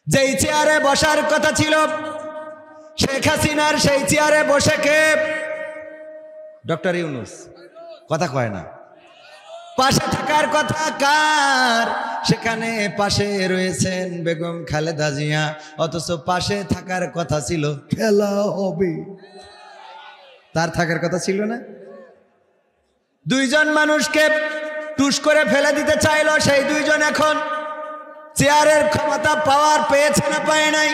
যেই চেয়ারে বসার কথা ছিল শেখ হাসিনার, সেই চেয়ারে বসে কে? ডক্টর ইউনূস। কথা কয় না। পাশে থাকার কথা কার? সেখানে পাশে রয়েছেন বেগম খালেদা জিয়া, অথচ পাশে থাকার কথা ছিল খেলা হবে, তার থাকার কথা ছিল না। দুইজন মানুষকে টুস করে ফেলে দিতে চাইলো, সেই দুইজন এখন চেয়ারের ক্ষমতা পাওয়ার পেয়েছে না পায় নাই?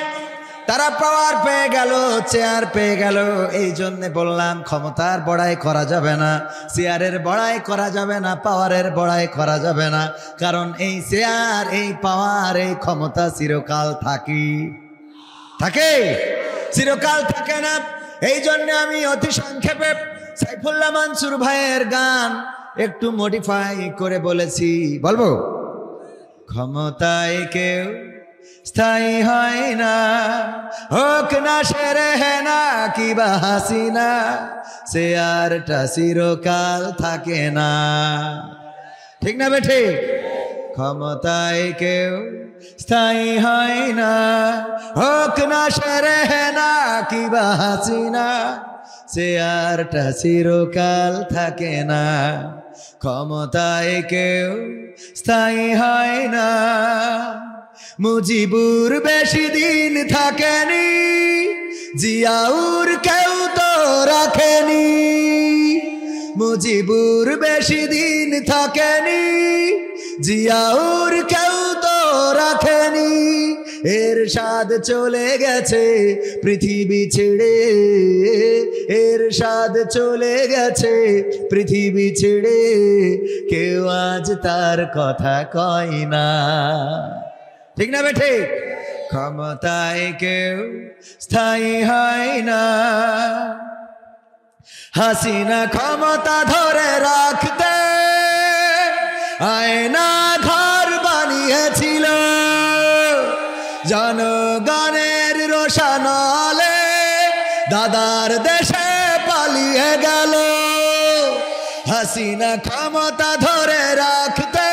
তারা পাওয়ার পেয়ে গেল, চেয়ার পেয়ে গেল। এই জন্য বললাম ক্ষমতার বড়াই করা যাবে না, চেয়ারের বড়াই করা যাবে না, পাওয়ারের বড়াই করা যাবে না। কারণ এই চেয়ার, এই পাওয়ার, এই ক্ষমতা চিরকাল থাকে, চিরকাল থাকে না। এই জন্য আমি অতি সংক্ষেপে সাইফুল্লাহ মানসুর ভাইয়ের গান একটু মডিফাই করে বলেছি। বলবো, ক্ষমতায় কেউ স্থায়ী হয় না, হোক না শেরেহেনা কিবা হাসিনা, চেয়ারটা চিরকাল থাকে না। ঠিক না বেঠি? ক্ষমতায় কেউ স্থায়ী হয় না, হোক না শেরেহেনা কিবা হাসিনা, চেয়ারটা চিরকাল থাকে না। ক্ষমতায় কেউ স্থায়ী হয় না। মুজিবুর বেশি দিন থাকেনি, জিয়াউর কেউ তো রাখেনি। মুজিবুর বেশি দিন থাকেনি, জিয়াউর কেউ তো রাখেনি। এরশাদ চলে গেছে পৃথিবী ছেড়ে, এরশাদ চলে গেছে পৃথিবী ছেড়ে, কেউ আজ তার কথা কয় না। ঠিক না বেঠে? ক্ষমতায় কেউ স্থায়ী হয় না। হাসিনা ক্ষমতা ধরে রাখতে আয়না ঘর বানিয়েছিল, জনগণের রোশানলে দাদার দেশে পালিয়ে গেল। হাসিনা ক্ষমতা ধরে রাখতে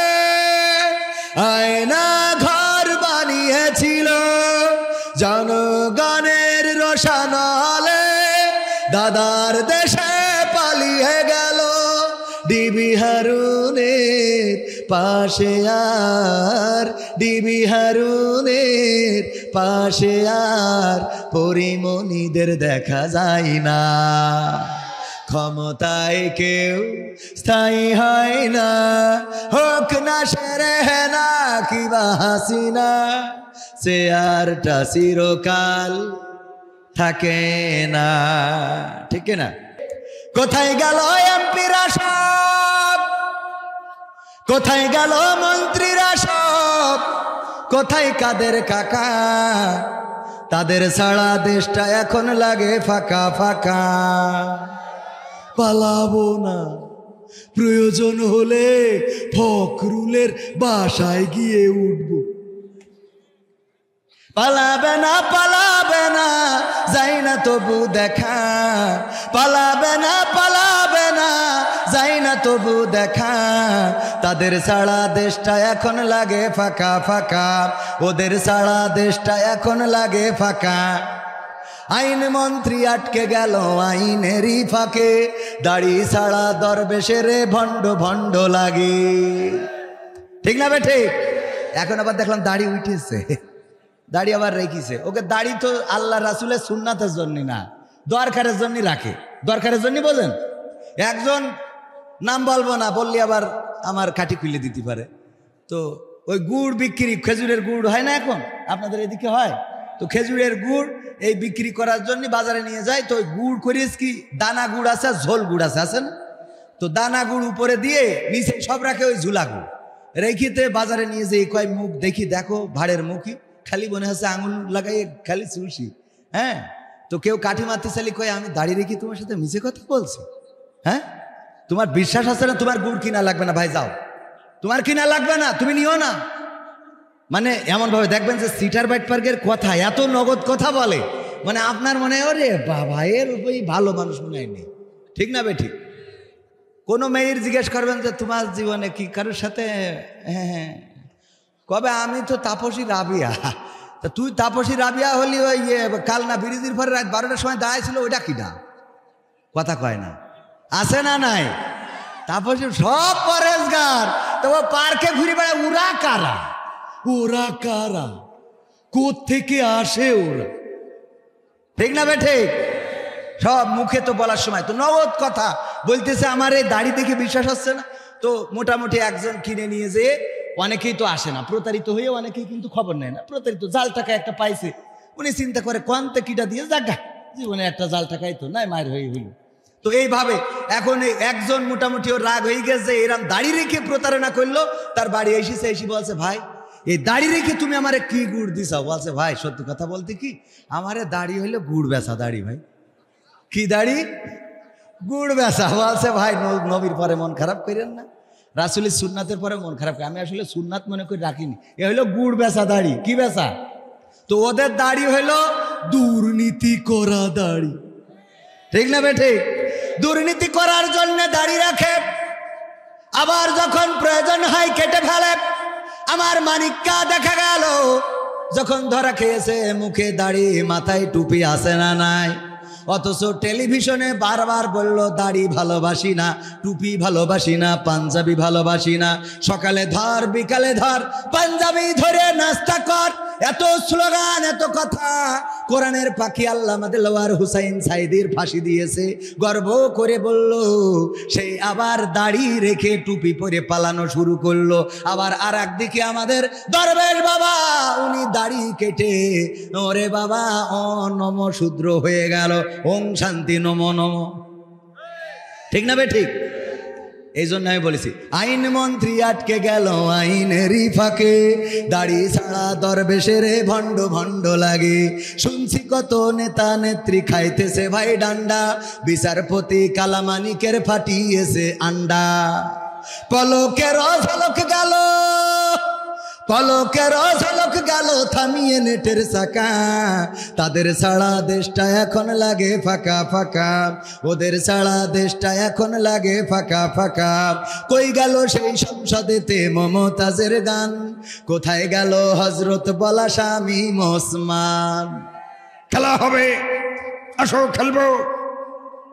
আয়না ঘর বানিয়েছিল, জনগণের রোশানলে দাদার দেশে পালিয়ে গেল। ডিবি হারুনের পাশে আর, ডিবি হারুনের পাশে আর পরিমণিদের দেখা যায় না। ক্ষমতায় কেউ স্থায়ী হয় না, হোক না শেরেহেনা কিবা হাসিনা, চেয়ারটা চিরকাল থাকে না। ঠিক না? কোথায় গেল এমপিরা সব, কোথায় গেল মন্ত্রীরা সব, কোথায় কাদের কাকা? তাদের ছাড়া দেশটা এখন লাগে ফাঁকা ফাঁকা। পালাবো না, প্রয়োজন হলে ফখরুলের বাসায় গিয়ে উঠবো। পালাবে না, পালাবে না, যাই না তবু দেখা। পালাবে না, পালাবে না, যাই না তবু দেখা। তাদের ছাড়া দেশটা এখন লাগে ফাঁকা ফাঁকা, ওদের ছাড়া দেশটা এখন লাগে ফাঁকা। আইন মন্ত্রী আটকে গেল আইনেরই ফাঁকে, দাড়ি ছাড়া দরবেশের ভণ্ড ভণ্ড লাগে। ঠিক না বেঠে? এখন আবার দেখলাম দাড়ি উঠেছে, দাড়ি আবার রেখেছে। ওকে দাড়ি তো আল্লাহ রাসুলের সুন্নাতের জন্য না, দরকারের জন্য রাখে। দরকারের জন্য বোঝেন? একজন নাম বলবো না, বললে আবার আমার কাঠি খুলে দিতে পারে। তো ওই গুড় বিক্রি, খেজুরের গুড় হয় না এখন আপনাদের এদিকে হয়? তো খেজুরের গুড় এই বিক্রি করার জন্য বাজারে নিয়ে যায়। তো ওই গুড় করিস কি দানা গুড় আছে, ঝোল গুড় আছে, আছেন? তো দানা গুড় উপরে দিয়ে নিচে সব রাখে ওই ঝুলা গুড় রেখিতে বাজারে নিয়ে যেয়ে কয় মুখ দেখি, দেখো ভাড়ের মুখই, খালি মনে হচ্ছে আঙুল লাগাই খালি চুষি। হ্যাঁ, তো কেউ কাঠি মারতে চাইলে কয় আমি দাঁড়িয়ে রেখি তোমার সাথে মিছে কথা বলছি। হ্যাঁ, তোমার বিশ্বাস আছে না? তোমার গুড় কিনা লাগবে না ভাই, যাও, তোমার কিনা লাগবে না, তুমি নিও না। মানে এমন ভাবে দেখবেন যে সিটার বাইট পার্কের কথা এত নগদ কথা বলে, মানে আপনার মনে হয় ওরে বাবা এর উপরই ভালো মানুষ মনে হয় নেই। ঠিক না বেঠিক? কোনো মেয়ের জিজ্ঞেস করবেন যে তোমার জীবনে কি কারোর সাথে, হ্যাঁ কবে, আমি তো তাপসী রাবিয়া। তা তুই তাপসী রাবিয়া হলি ওই কাল না ব্রিজের পরে রাত 12টার সময় দাঁড়াইছিল, ওইটা কিনা কথা কয় না, আছে না নাই? তাপসী সব পরেশগার, তো পার্কে ঘুরে বেড়ায়। ওরা কারা? ওরা কারা? কোত্থেকে আসে ওরা? ঠিক না বে ঠিক? সব মুখে তো বলার সময় তো নগদ কথা বলতেছে। আমার এই দাড়ি দেখে বিশ্বাস হচ্ছে না, তো মোটামুটি একজন কিনে নিয়ে যেয়ে, অনেকেই তো আসে না, প্রতারিত হয়ে অনেকেই কিন্তু খবর নেয় না, প্রতারিত জাল টাকা একটা পাইছে, উনি চিন্তা করে কোয়ান্তে কিটা দিয়ে জাগা জীবনে একটা জাল টাকাই তো নাই, মায়ের হয়ে হইল। তো এইভাবে এখন একজন মোটামুটি ওর রাগ হয়ে গেছে, এরম দাড়ি রেখে প্রতারণা করলো। তার বাড়ি এসেছে, এসে বলছে ভাই এই দাড়ি রেখে তুমি আমারে কি গুড় দিছাও? বলছে ভাই সত্যি কথা বলতে কি, আমারে দাড়ি হইলো গুড় বেচা দাড়ি। ভাই কি দাড়ি? গুড় বেচা। বলছে ভাই নবীর পরে মন খারাপ করেন না, রাসূলের সুন্নাতের পরে মন খারাপ করে। আমি আসলে সুন্নাত মনে করে রাখিনি, এ হইলো গুড় বেচা দাড়ি। কি বেচা? তো ওদের দাড়ি হইলো দুর্নীতি করা দাড়ি। ঠিক না বেঠে? দুর্নীতি করার জন্য দাড়ি রাখে, আবার যখন প্রয়োজন হয় কেটে ফেলে। আমার মানিককা দেখা গেল যখন ধরা খেয়েছে, মুখে দাড়ি মাথায় টুপি আছে না নাই, অথচ টেলিভিশনে বারবার বলল দাড়ি ভালোবাসি না, টুপি ভালোবাসি না, পাঞ্জাবি ভালোবাসি না, সকালে ধর বিকালে ধর, পাঞ্জাবি ধরে নাস্তা কর, এত স্লোগান এত কথা। কোরআনের পাখি আল্লামা দেলোয়ার হুসাইন সাইদির ফাঁসি দিয়েছে, গর্ব করে বলল, সেই আবার দাড়ি রেখে টুপি পরে পালানো শুরু করলো। আবার আর একদিকে আমাদের দরবেশ বাবা, উনি দাড়ি কেটে ওরে বাবা নম শূদ্র হয়ে গেল, ওং শান্তি নম নম। ঠিক না বে ঠিক? এই জন্য আমি বলেছি, আইন মন্ত্রী আটকে গেল আইনেরই ফাঁকে, দাড়ি ছাড়া দরবেশের ভণ্ড ভণ্ড লাগে। শুনছি কত নেতা নেত্রী খাইতেছে ভাই ডান্ডা, বিচারপতি কালামানিকের ফাটিয়েছে আন্ডা। পলকের ঝলক গেল, পলকের ঝলক গেল থামিয়ে নেটের চাকা, তাদের ছাড়া দেশটা এখন লাগে ফাঁকা ফাঁকা, ওদের ছাড়া দেশটা এখন লাগে ফাঁকা ফাঁকা। কই গেল সেই সংসদেতে মমতাজের গান, কোথায় গেল হজরত বলা স্বামী ওসমান? খেলা হবে, আসো খেলবো,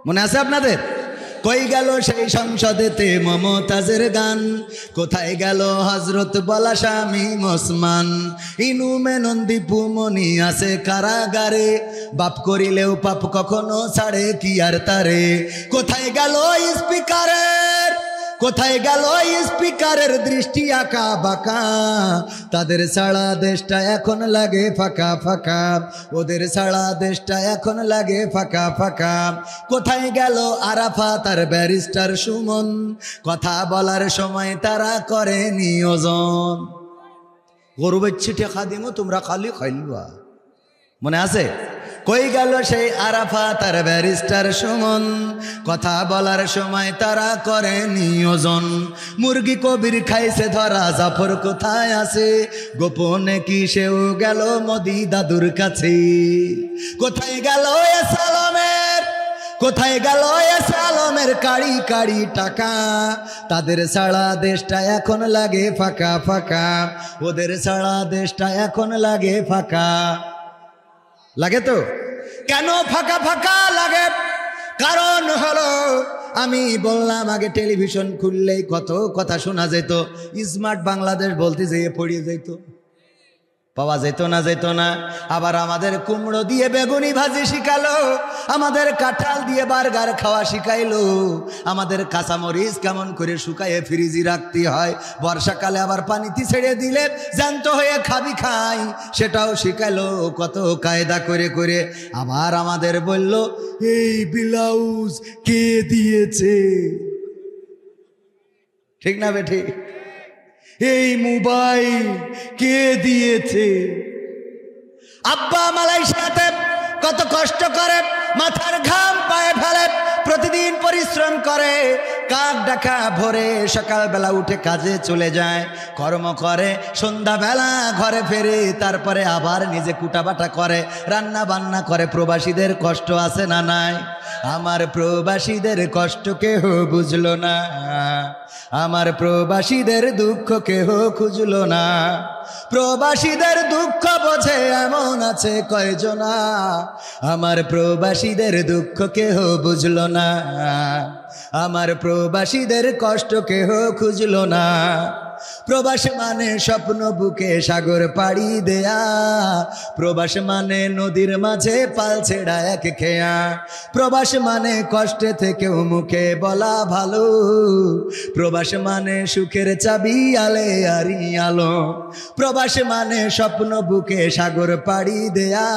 মনে আছে আপনাদের? কই গেল সেই সংসদেতে মমতাজের গান, কোথায় গেল হজরত বলা স্বামী ওসমান? ইনু মেনন দীপু মনি আছে কারাগারে, বাপ করিলেও পাপ কখনো ছাড়ে কি আর তারে। কোথায় গেল স্পিকারের, কোথায় গেল স্পিকারের দৃষ্টি আঁকা বাঁকা, তাদের ছাড়া দেশটা এখন লাগে ফাঁকা ফাঁকা, ওদের ছাড়া দেশটা এখন লাগে ফাঁকা ফাঁকা। কোথায় গেল আরাফাত আর ব্যারিস্টার সুমন, কথা বলার সময় তারা করে নিয়োজন। গরু বেচছি টেকা দিমো, তোমরা খালি খাইলবা, মনে আছে? কই গেল সেই আরাফাত আর ব্যারিস্টার সুমন, কথা বলার সময় তারা করে নিয়োজন। মুরগি কবির খাইছে ধরা, জাফর কোথায় আছে? গোপনে কি সেও গেল মোদি দাদুর কাছে? কোথায় গেল সালামের, কোথায় গেল সালামের কাড়ি কাড়ি টাকা, তাদের ছাড়া দেশটা এখন লাগে ফাঁকা ফাঁকা, ওদের ছাড়া দেশটা এখন লাগে ফাঁকা। লাগে তো? কেন ফাঁকা ফাঁকা লাগে? কারণ হলো, আমি বললাম আগে টেলিভিশন খুললেই কত কথা শোনা যেত, স্মার্ট বাংলাদেশ বলতে যেয়ে পড়িয়ে যেত, পাওয়া যেত না, যেত না। আবার আমাদের কুমড়ো দিয়ে বেগুনি ভাজি শিখালো, আমাদের কাঁঠাল দিয়ে বার্গার খাওয়া শিখাইলো, আমাদের কাঁচামরিচ কেমন করে শুকায়ে ফ্রিজে রাখতে হয়, বর্ষাকালে আবার পানিতে ছেড়ে দিলে জ্যান্ত হয়ে খাবি খাই, সেটাও শিখাইলো কত কায়দা করে করে। আবার আমাদের বলল, এই ব্লাউজ কে দিয়েছে? ঠিক না বেঠি? এই মোবাইল কে দিয়েছে? আব্বা মালয়েশিয়াতে কত কষ্ট করে, মাথার ঘাম পায়ে ফেলে, প্রতিদিন পরিশ্রম করে, কাক ডাকা ভোরে সকালবেলা উঠে কাজে চলে যায়, কর্ম করে, সন্ধ্যাবেলা ঘরে ফেরে, তারপরে আবার নিজে কুটাবাটা করে, রান্না বান্না করে। প্রবাসীদের কষ্ট আছে না নাই? আমার প্রবাসীদের কষ্ট কেহ বুঝলো না, আমার প্রবাসীদের দুঃখ কেহ খুঁজলো না। প্রবাসীদের দুঃখ বোঝে এমন আছে কয়জনা, আমার প্রবাসীদের দুঃখ কেহ বুঝলো না, আমার প্রবাসীদের কষ্ট কেহ খুঁজলো না। প্রবাস মানে স্বপ্ন বুকে সাগর পাড়ি দেয়া, প্রবাস মানে নদীর মাঝে পাল ছেড়া এক খেয়া, প্রবাস মানে কষ্টে থেকেও মুখে বলা ভালো, প্রবাস মানে সুখের চাবি আলে আরি আলো। প্রবাস মানে স্বপ্ন বুকে সাগর পাড়ি দেয়া,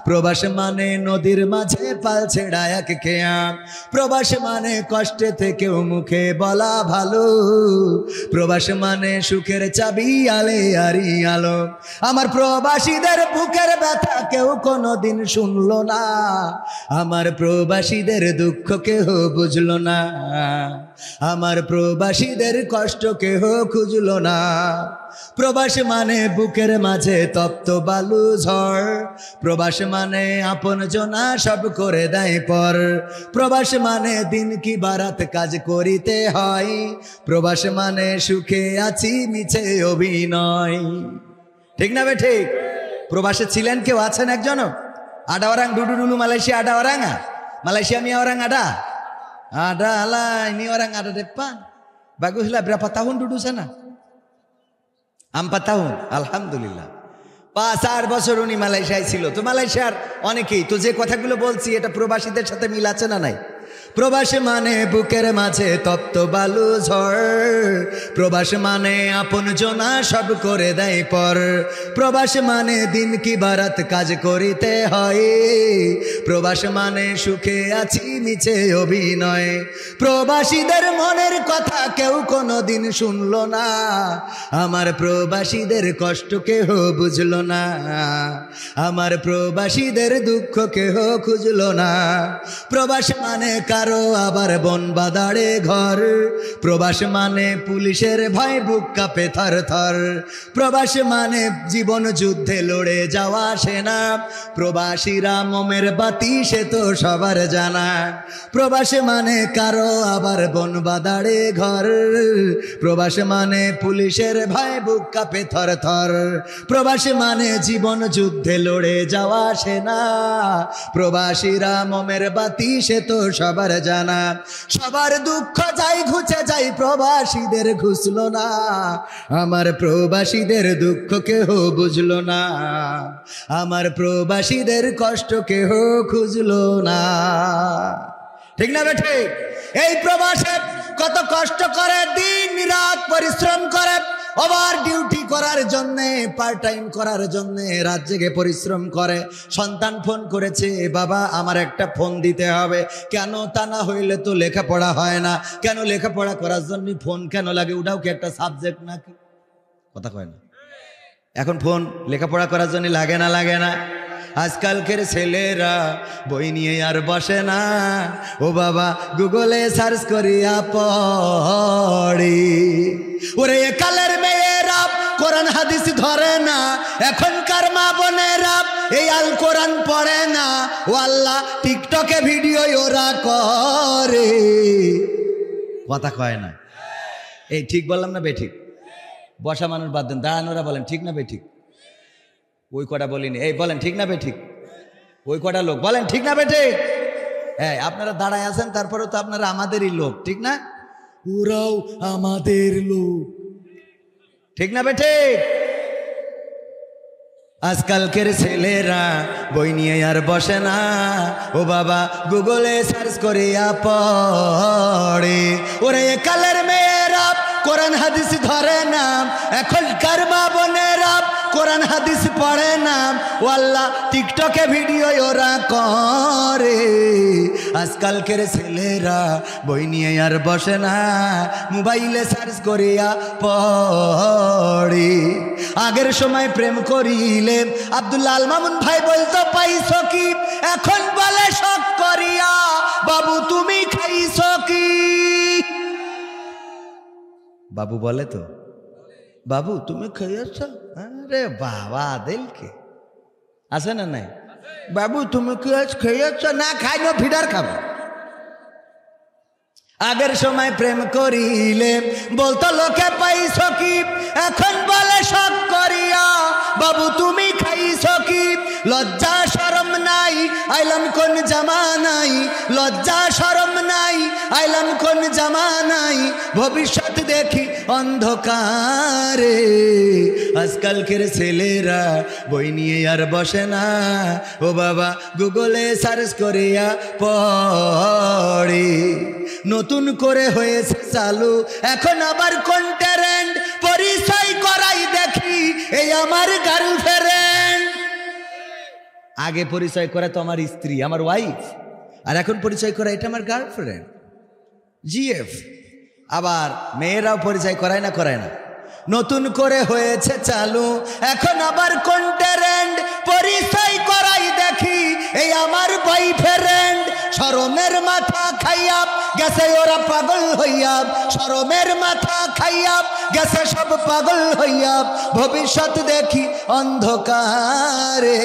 প্রবাস মানে নদীর মাঝে পাল ছেড়া এক খেয়া, প্রবাস মানে কষ্টে থেকেও মুখে বলা ভালো, প্রবাস মানে সুখের চাবি আলে আরি আলো। আমার প্রবাসীদের বুকের ব্যথা কেউ কোনোদিন শুনলো না, আমার প্রবাসীদের দুঃখ কেহ বুঝলো না, আমার প্রবাসীদের কষ্ট কেহ খুঁজলো না। প্রবাস মানে বুকের মাঝে তপ্ত বালু ঝড়, প্রবাস মানে আপন জনা সব করে দেয় পর, প্রবাস মানে দিন কি বারাত কাজ করিতে হয়, প্রবাস মানে সুখে আছি মিছে অভিনয়। ঠিক না বে ঠিক? প্রবাসে ছিলেন কেউ আছেন একজনও? ada orang dulu Malaysia, ada orang nggak? Malaysia ini orang ada? Ada lah, ini orang ada depan. Baguslah, berapa tahun duduk sana? 4 tahun, alhamdulillah। 5-8 বছর উনি মালয়েশিয়ায় ছিল। তো মালয়েশিয়ার অনেকেই তো যে কথাগুলো বলছি এটা প্রবাসীদের সাথে মিল আছে না নাই? প্রবাস মানে বুকের মাঝে তপ্ত বালু ঝড়, প্রবাস মানে আপন জনা সব করে দেয় পর, প্রবাস মানে দিন কি বারাত কাজ করিতে হয়, প্রবাস মানে সুখে আছি মিছে অভিনয়। প্রবাসীদের মনের কথা কেউ কোনোদিন শুনলো না, আমার প্রবাসীদের কষ্ট কেহ বুঝলো না, আমার প্রবাসীদের দুঃখ কেহ খুঁজলো না। প্রবাস মানে কারো আবার বন বাদাড়ে ঘর, প্রবাস মানে পুলিশের ভয় বুক কাঁপে থর থর, প্রবাস মানে জীবন যুদ্ধে লড়ে যাওয়া সেনা, প্রবাসীরা মোমের বাতি সে তো সবার জানা। প্রবাস মানে কারো আবার বন বাদাড়ে ঘর, প্রবাস মানে পুলিশের ভয় বুক কাঁপে থর থর, প্রবাস মানে জীবন যুদ্ধে লড়ে যাওয়া সেনা, প্রবাসীরা মোমের বাতি সে তো সবার জানা। সবার দুঃখ যাই ঘুচে যাই, প্রবাসীদের ঘুষলো না, আমার প্রবাসীদের দুঃখ কেহ বুঝলো না, আমার প্রবাসীদের কষ্ট কেহ খুঁজলো না। ঠিক না বেঠে? এই প্রবাসে কত কষ্ট করে, দিন রাত পরিশ্রম করে, ওভার ডিউটি করার জন্যে, পার্ট টাইম করার জন্যে রাত জেগে পরিশ্রম করে। সন্তান ফোন করেছে, বাবা আমার একটা ফোন দিতে হবে। কেন? তা না হইলে তো লেখাপড়া হয় না। কেন? লেখাপড়া করার জন্য ফোন কেন লাগে? ওটাও কি একটা সাবজেক্ট নাকি? কথা কয় না। এখন ফোন লেখাপড়া করার জন্য লাগে না? লাগে না। আজকালকের ছেলেরা বই নিয়ে আর বসে না, ও বাবা গুগলে সার্চ করিয়া পড়ি। ওরে কালের মেয়েরা কোরআন হাদিস ধরে না, এখনকার মা বোনেরা এই আল কোরআন পড়ে না, ও আল্লাহ টিকটকে ভিডিও ওরা করে। কথা কয় না। এই ঠিক বললাম না বেঠিক? বসা মানুষ বাদ দেন, দাঁড়ানোরা বলেন ঠিক না বেঠিক? ওই কটা বলিনি, এই বলেন ঠিক না বেঠিক? ওই কটা লোক বলেন ঠিক না বেঠিক? হ্যাঁ, আপনারা দাঁড়ায় আছেন, তারপরে তো আপনারা আমাদেরই লোক, ঠিক না? ওরাও আমাদের লোক, ঠিক না বেঠিক? আজকালকের ছেলেরা বই নিয়ে আর বসে না, ও বাবা গুগলে সার্চ করিয়া পড়ে। ওরে কালের মেয়েরা কোরআন হাদিস ধরে না, এখনকার মা বোনেরা কোরআন হাদিস পড়ে না, ও আল্লাহ টিকটকে ভিডিও ওরা করে। আজকালকের ছেলেরা বই নিয়ে আর বসে না, মোবাইলে সার্চ করিয়া পড়ে। আগের সময় প্রেম করিলে আব্দুল্লাহ আল মামুন ভাই বলতো পাইছো কি, এখন বলে শখ করিয়া বাবু তুমি খাইছো কি। বাবু বলে তো, বাবু তুমি খেয়েছ? আরে বাবা দিলকে আছে না নাই? বাবু তুমি কি আজ খেয়েছ? না খাইনো, ফিডার খাবে। আগের সময় প্রেম করিলে বলতো লোকে পাইছ কি, এখন বলে শখ করিয়া বাবু তুমি খাইছ কি? লজ্জা শরম নাই, আইলাম কোন জামানাই, লজ্জা শরম নাই, আইলাম কোন জামানাই, ভবিষ্যৎ দেখি অন্ধকারে। আজকালকের ছেলেরা বই নিয়ে আর বসে না, ও বাবা গুগলে সার্চ করিয়া পড়ে। নতুন করে হয়েছে চালু এখন আবার কোন ট্রেন্ড, পরিচয় করাই দেখি এই আমার গার্লফ্রেন্ড। আগে পরিচয় করা তো আমার স্ত্রী, আমার ওয়াইফ, আর এখন পরিচয় করা এটা আমার গার্লফ্রেন্ড, জিএফ। আবার মেয়েরাও পরিচয় করায় না, করায় না। নতুন করে হয়েছে চালু এখন আবার কোন ট্রেন্ড, পরিচয় করাই দেখি এই আমার বয়ফ্রেন্ড। শরমের মাথা খাইয়া গেছে ওরা পাগল হইয়া, শরমের মাথা খাইয়া গেছে সব পাগল হইয়া, ভবিষ্যৎ দেখি অন্ধকারে।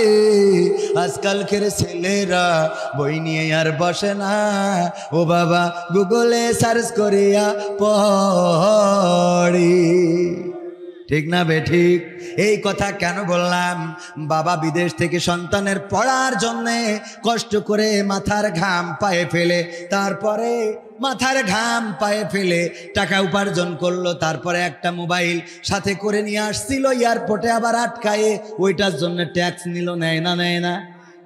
আজকালকের ছেলেরা বই নিয়ে আর বসে না, ও বাবা গুগলে সার্চ করিয়া পড়ি। ঠিক না বেঠিক? এই কথা কেন বললাম? বাবা বিদেশ থেকে সন্তানের পড়ার জন্যে কষ্ট করে মাথার ঘাম পায়ে ফেলে, তারপরে মাথার ঘাম পায়ে ফেলে টাকা উপার্জন করলো, তারপরে একটা মোবাইল সাথে করে নিয়ে আসছিল এয়ারপোর্টে, আবার আটকায়ে ওইটার জন্য ট্যাক্স নিল। নেয় না? নেয় না?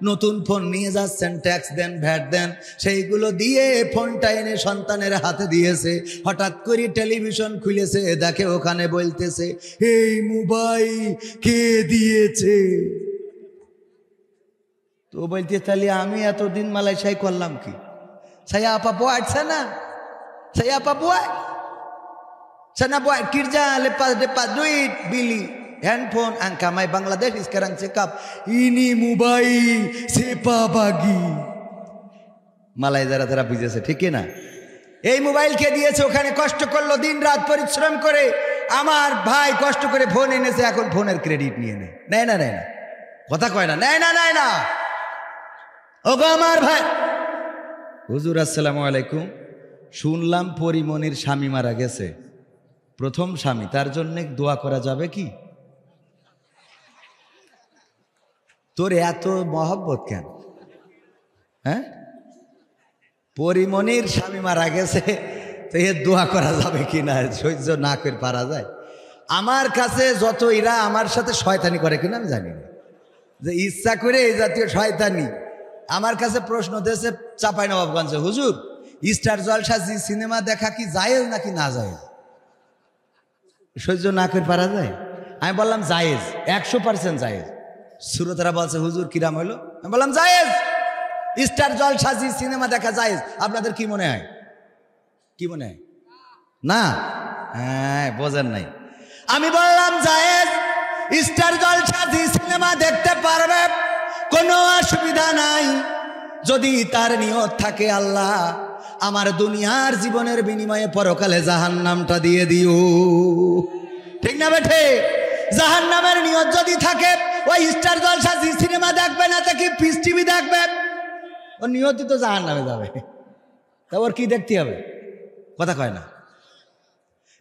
নতুন ফোন নিয়ে যাচ্ছেন, ট্যাক্স দেন, ভ্যাট দেন, সেইগুলো দিয়ে ফোনটা এনে সন্তানের হাতে দিয়েছে। হঠাৎ করে টেলিভিশন খুলেছে, দেখে ওখানে বলতেছে এই মোবাইল কে দিয়েছে? তো বলতে তাহলে আমি এতদিন মালয়েশিয়ায় করলাম কি? saya apa buat sana? Saya apa buat? Sana buat kerja, lepas dapat duit beli handphone. Angkamai Bangladesh sekarang cakap ini mobile siapa bagi? মালাই যারা তারা বুঝেছে, ঠিক না? এই মোবাইল কে দিয়েছে? ওখানে কষ্ট করলো, দিন রাত পরিশ্রম করে আমার ভাই কষ্ট করে ফোন এনেছে, এখন ফোনের ক্রেডিট নিয়ে নেয়। নেয় না? নেয় না? কথা কয় না? নেয় না? নেয় না? ওগো আমার ভাই, হুজুর আসসালামু আলাইকুম, শুনলাম পরিমনির স্বামী মারা গেছে, প্রথম স্বামী, তার জন্য দোয়া করা যাবে কি? তোর এত মহব্বত কেন? হ্যাঁ, পরিমনির স্বামী মারা গেছে, তো এর দোয়া করা যাবে কি না? সহ্য না করে পারা যায়? আমার কাছে যত এরা আমার সাথে শয়তানি করে কিনা আমি জানি না, যে ইচ্ছা করে এই জাতীয় শয়তানি আমার কাছে প্রশ্ন দিয়েছে চাঁপাইনবাবগঞ্জে, হুজুর স্টার জলসা জি সিনেমা দেখা কি জায়েজ নাকি না জায়েজ? সহ্য না করে পারা যায়? আমি বললাম জায়েজ, 100% জায়েজ। শ্রোতারা বলছে হুজুর কিরাম হইলো? আমি বললাম জায়েজ, স্টার জলসা জি সিনেমা দেখা জায়েজ। আপনাদের কি মনে হয়? কি মনে হয়? না? হ্যাঁ, বোঝেন নাই। আমি বললাম জায়েজ, স্টার জলসা জি সিনেমা দেখতে পারবে, কোনো অসুবিধা নাই, যদি তার নিয়ত থাকে আল্লাহ আমার দুনিয়ার জীবনের বিনিময়ে পরকালে জাহান্নামটা দিয়ে দিও। ঠিক না বেঠে? জাহান্নামের নিয়ত যদি থাকে, ওই স্টার জলসা জি সিনেমা দেখবে না, তা কি পিস টিভি দেখবে? ওর নিয়তই তো জাহান্নামে যাবে, তা ওর কি দেখতে হবে? কথা কয় না?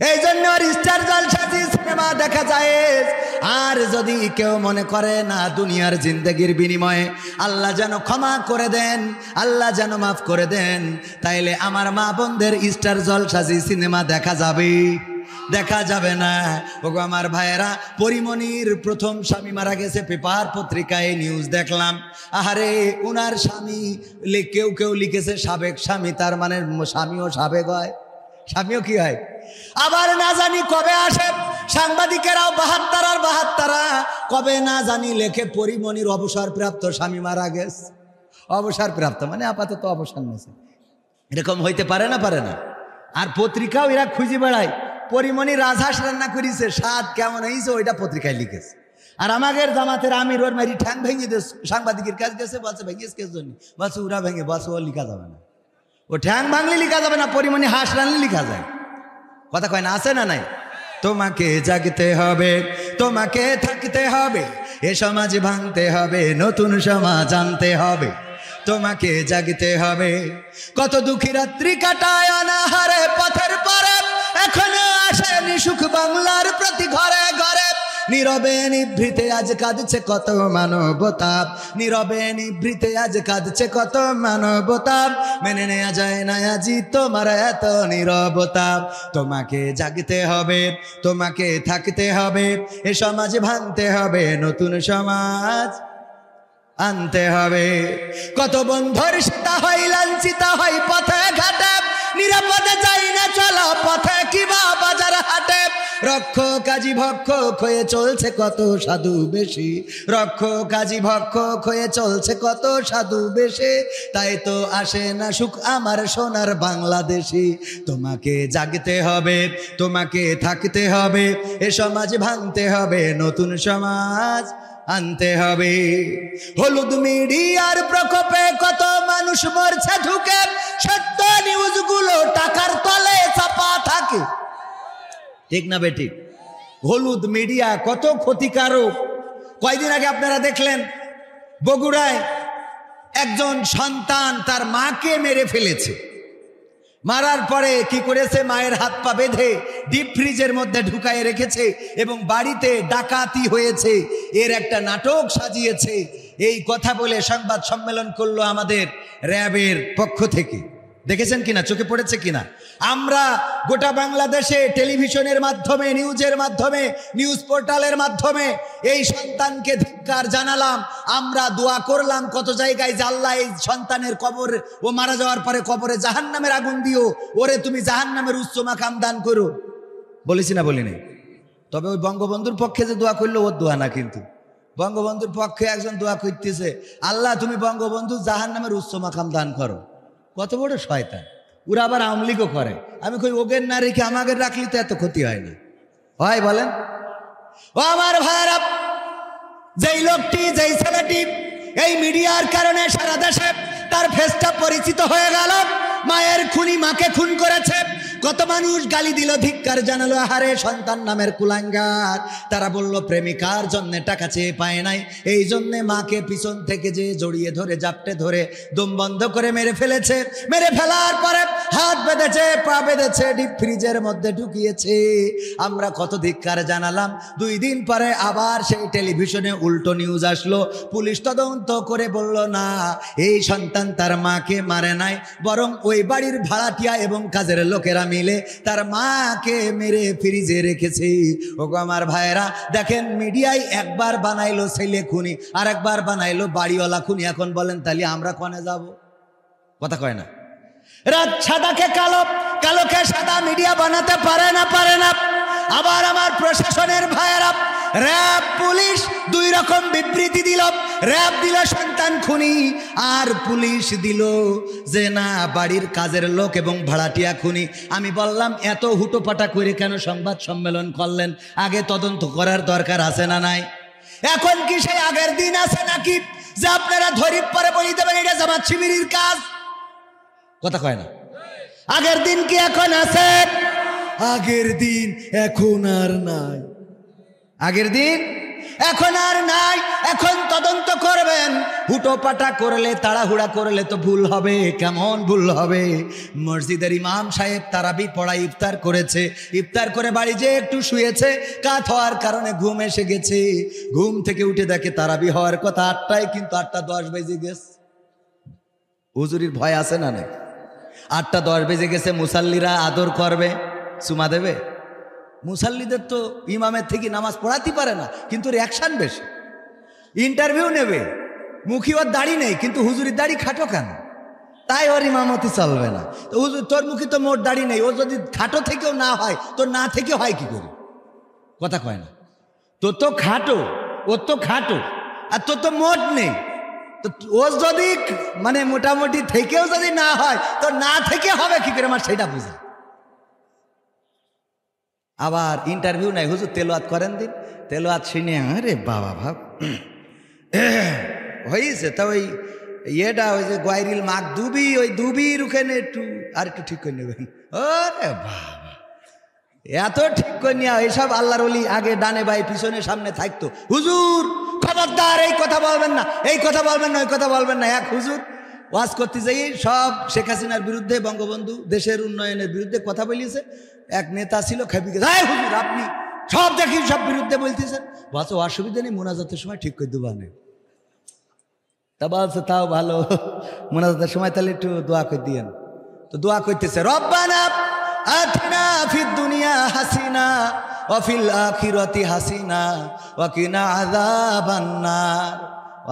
এই জন্য আর স্টার জলসা জি সিনেমা দেখা যায়। আর যদি কেউ মনে করে না দুনিয়ার জিন্দগির বিনিময়ে আল্লাহ যেন ক্ষমা করে দেন, আল্লাহ যেন মাফ করে দেন, তাইলে আমার মা বোনদের স্টার জলসা জি সিনেমা দেখা যাবে? দেখা যাবে না। ওগো আমার ভাইয়েরা, পরিমনির প্রথম স্বামী মারা গেছে, পেপার পত্রিকায় নিউজ দেখলাম। আহারে, উনার স্বামী, কেউ কেউ লিখেছে সাবেক স্বামী, তার মানে স্বামীও সাবেক হয়, স্বামীও কি হয়? আবার না জানি কবে আসে সাংবাদিকেরাও 72 আর 72 কবে না জানি লেখে পরিমনির অবসরপ্রাপ্ত স্বামী মারা গেছে। অবসরপ্রাপ্ত মানে আপাতত অবসর নিয়েছে, এরকম হইতে পারে না? পারে না? আর পত্রিকাও এরা খুঁজে বেড়ায়, পরিমনি রাজহাঁস রান্না করেছে, স্বাদ কেমন হয়েছে ওইটা পত্রিকায় লিখেছে। আর আমাদের জামাতের আমির ওর মারি ঠ্যাং ভেঙে দিয়ে সাংবাদিকের কাছে গেছে, বলছে ভেঙেছে কেস জন্য, বলছে ওরা ভেঙে, বলছে ও লিখা যাবে না, ও ঠ্যাং ভাঙলে লিখা যাবে না, পরিমনি হাঁস রানলে লিখা যায়। কথা কয় না? আছে না নাই? তোমাকে জাগতে হবে, তোমাকে থাকতে হবে, এ সমাজ ভাঙতে হবে, নতুন সমাজ আনতে হবে, তোমাকে জাগতে হবে। কত দুঃখী রাত্রি কাটায় অনাহারে পথের পারে, এখনো আসেনি সুখ বাংলার প্রতি ঘরে ঘরে। নীরবে নিভৃতে আজ কাঁদছে কত মানবতা, নীরবে নিভৃতে আজ কাঁদছে কত মানবতা। মেনে নেওয়া যায় না আজি তোমার এত নীরবতা। তোমাকে জাগতে হবে, তোমাকে থাকতে হবে, এ সমাজ ভাঙতে হবে, নতুন সমাজ আনতে হবে। কত বন্ধুর সীতা হয় লাঞ্ছিত হয় পথে ঘাটে, নিরাপদে যাই না চলো পথে কিবা বাজার হাটে। রক্ষ কাজী ভক্ষক হয়ে চলছে কত সাধু বেশি, রক্ষ কাজী ভক্ষক হয়ে চলছে কত সাধু বেশে। তাই তো আসে না সুখ আমার সোনার বাংলাদেশি। তোমাকে জাগতে হবে, তোমাকে থাকতে হবে, এ সমাজ ভাঙতে হবে, নতুন সমাজ আনতে হবে। হলুদ মিডিয়ার প্রকোপে কত মানুষ মরছে ঢুকে, সত্য নিউজগুলো টাকার তলে চাপা থাকে, ঠিক না বেটি? হলুদ মিডিয়া কত ক্ষতিকারক। কয়দিন আগে আপনারা দেখলেন বগুড়ায় একজন সন্তান তার মাকে মেরে ফেলেছে। মারার পরে কি করেছে, মায়ের হাত পা বেঁধে ডিপ ফ্রিজের মধ্যে ঢুকায় রেখেছে এবং বাড়িতে ডাকাতি হয়েছে এর একটা নাটক সাজিয়েছে। এই কথা বলে সংবাদ সম্মেলন করলো আমাদের র্যাবের পক্ষ থেকে। দেখেছেন কিনা, চোখে পড়েছে কিনা? আমরা গোটা বাংলাদেশে টেলিভিশনের মাধ্যমে, নিউজের মাধ্যমে, নিউজ পোর্টালের মাধ্যমে এই সন্তানকে ধিক্কার জানালাম। আমরা দোয়া করলাম কত জায়গায় যে আল্লাহ এই সন্তানের কবর, ও মারা যাওয়ার পরে কবরে জাহান্নামের আগুন দিও, ওরে তুমি জাহান্নামের উচ্চ মাকাম দান করো। বলেছি না বলিনি? তবে ওই বঙ্গবন্ধুর পক্ষে যে দোয়া করলো ওর দোয়া না, কিন্তু বঙ্গবন্ধুর পক্ষে একজন দোয়া করতেছে, আল্লাহ তুমি বঙ্গবন্ধু জাহান্নামের উচ্চ মাকাম দান করো। কত বড় শয়তান! ওরা আবার আওয়ামী লীগও করে। আমি কই ওগের না রেখে আমাদের রাখলে তো এত ক্ষতি হয় না, হয় বলেন? ও আমার ভাইরা, যেই লোকটি, যেই ছেলেটি এই মিডিয়ার কারণে সারা দেশে তার ফেসটা পরিচিত হয়ে গেল, মায়ের খুনি মাকে খুন করেছে, কত মানুষ গালি দিল, ধিক্কার জানালো, আহারে সন্তান নামের কুলাঙ্গার। তারা বলল প্রেমিকার জন্য টাকা চেয়ে পায় নাই, এই জন্যে মাকে পিছন থেকে যে জড়িয়ে ধরে জাপটে ধরে দম বন্ধ করে মেরে ফেলেছে। মেরে ফেলার পরে হাত বেঁধেছে, পা বেঁধেছে, ডিপ ফ্রিজের মধ্যে ঢুকিয়েছে। আমরা কত ধিক্কার জানালাম। 2 দিন পরে আবার সেই টেলিভিশনে উল্টো নিউজ আসলো। পুলিশ তদন্ত করে বলল না, এই সন্তান তার মাকে মারে নাই, বরং ওই বাড়ির ভাড়াটিয়া এবং কাজের লোকেরা মিলে তার মাকে মেরে ফ্রিজে রেখেছে। ওগো আমার ভাইয়েরা, দেখেন মিডিয়ায় একবার বানাইলো ছেলে খুনি, আর একবার বানাইলো বাড়িওয়ালা খুনি। এখন বলেন তাহলে আমরা কোনে যাব? কথা কয় না? রাত সাদাকে কালো, কালোকে সাদা মিডিয়া বানাতে পারে না, পারে না। আবার আমার প্রশাসনের ভাইয়েরা, র্যাব পুলিশ 2 রকম বিবৃতি দিল। র্যাব দিল সন্তান খুনি, আর পুলিশ দিল যে না বাড়ির কাজের লোক এবং ভাড়াটিয়া খুনি। আমি বললাম এত হুটোপাটা করে কেন সংবাদ সম্মেলন করলেন? আগে তদন্ত করার দরকার আছে না নাই? এখন কি সেই আগের দিন আছে নাকি যে আপনারা ধরিপ পরে বলি দেবেন এটা জামাত শিবিরের কাজ? কথা কয় না? আগের দিন কি এখন আছে? আগের দিন এখন আর নাই, আগের দিন এখন আর নাই। এখন তদন্ত করবেন। হুটোপাটা করলে, তাড়াহুড়া করলে তো ভুল হবে। কেমন ভুল হবে? মসজিদের ইমাম সাহেব তারাবি পড়ায় ইফতার করেছে, ইফতার করে বাড়ি যেয়ে একটু শুয়েছে, কাত হওয়ার কারণে ঘুম এসে গেছে। ঘুম থেকে উঠে দেখে তারাবি হওয়ার কথা 8টায়, কিন্তু 8:10 বেজে গেছে। হুজুরির ভয় আছে না? না, 8:10 বেজে গেছে। মুসাল্লিরা আদর করবে, চুমা দেবে। মুসাল্লিদের তো ইমামের থেকে নামাজ পড়াতে পারে না, কিন্তু রিয়াকশন বেশি। ইন্টারভিউ নেবে, মুখী ওর দাড়ি নেই, কিন্তু হুজুরির দাড়ি খাটো কেন? তাই ওর ইমামতি চলবে না। তো হুজুর তোর মুখী তো মোট দাড়ি নেই, ও যদি খাটো থেকেও না হয়, তোর না থেকে হয় কি করে? কথা কয় না? তোর তো খাটো, ওর তো খাটো, আর তোর তো মোট নেই। তো ও যদি মানে মোটামুটি থেকেও যদি না হয়, তো না থেকে হবে কি করে? আমার সেটা বুঝা। আবার ইন্টারভিউ নাই, হুজুর তেলাওয়াত করেন দিন। তেলাওয়াত শুনে আরে বাবা ভাব হয়েছে। তা ওই ইয়েটা ওই যে গোয়াইরিল মাক দুবি, ওই দুবির ওখানে একটু আর একটু ঠিক করে নেবেন। ওরে বাবা, এত ঠিক করে নেওয়া। এইসব আল্লাহর ওলি আগে ডানে বাই পিছনে সামনে থাকতো। হুজুর খবরদার এই কথা বলবেন না, এই কথা বলবেন না, ওই কথা বলবেন না। এক হুজুর ওয়াজ করতে যাই সব শেখ হাসিনার বিরুদ্ধে, বঙ্গবন্ধু দেশের উন্নয়নের বিরুদ্ধে কথা বলিয়েছে। এক নেতা ছিল খেপি গেছে, এই হুজুর আপনি সব দেখি সব বিরুদ্ধে বলতেছেন। বলছে অসুবিধা নেই, মোনাজাতের সময় ঠিক করে দেবো না। তা বলছে তাও ভালো, মোনাজাতের সময় তাহলে একটু দোয়া করে দিয়েন। তো দোয়া করতেছে, রব্বানা আতিনা ফিদ দুনিয়া হাসিনা ওয়া ফিল আখিরাতি হাসিনা ওয়া কিনা আযাবান নার।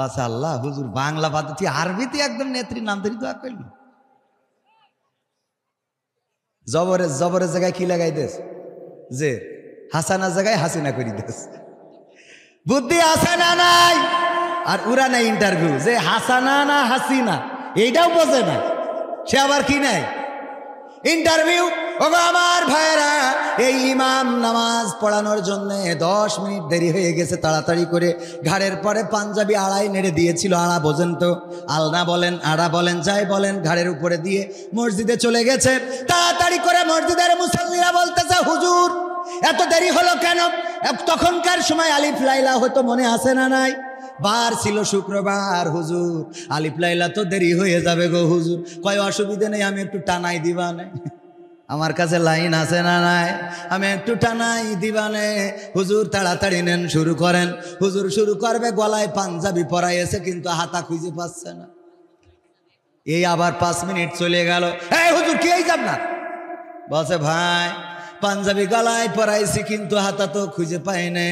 আচ্ছা আল্লাহ, হুজুর বাংলা পদ্ধতি আরবিতে একদম নেত্রী নাম ধরে দোয়া করল। জবরের জবরের জায়গায় কি লাগাই দেস, যে হাসানার জায়গায় হাসিনা করি দেস। বুদ্ধি আছে না নাই? আর উরা নাই ইন্টারভিউ, যে হাসানা না হাসিনা এইটাও বোঝে না, সে আবার কি নাই ইন্টারভিউ। ওগো আমার ভাইরা, এই ইমাম নামাজ পড়ানোর জন্য 10 মিনিট দেরি হয়ে গেছে, তাড়াতাড়ি করে ঘাড়ের পরে পাঞ্জাবি আড়াই নেড়ে দিয়েছিল। আড়া বোঝেন তো, আলনা বলেন আড়া বলেন যাই বলেন, ঘাড়ের উপরে দিয়ে মসজিদে চলে গেছে। তাড়াতাড়ি করে মসজিদের মুসল্লিরা বলতেছে, হুজুর এত দেরি হলো কেন? তখনকার সময় আলিফ লাইলা হতো, মনে আছে না নাই? বার ছিল শুক্রবার, হুজুর আলিফ লাইলা তো দেরি হয়ে যাবে গো হুজুর। কয় অসুবিধা নেই, আমি একটু টানাই দিবানে, আমার কাছে লাইন আছে না নাই, আমি একটু টানাই দিবানে। হুজুর তাড়াতাড়ি নেন, শুরু করেন। হুজুর শুরু করবে, গলায় পাঞ্জাবি পরাইছে কিন্তু হাতা খুঁজে পাচ্ছে না। এই আবার 5 মিনিট চলে গেল। এই হুজুর কি এই যাব না? বলছে ভাই পাঞ্জাবি গলায় পরাইছি কিন্তু হাতা তো খুঁজে পাই না।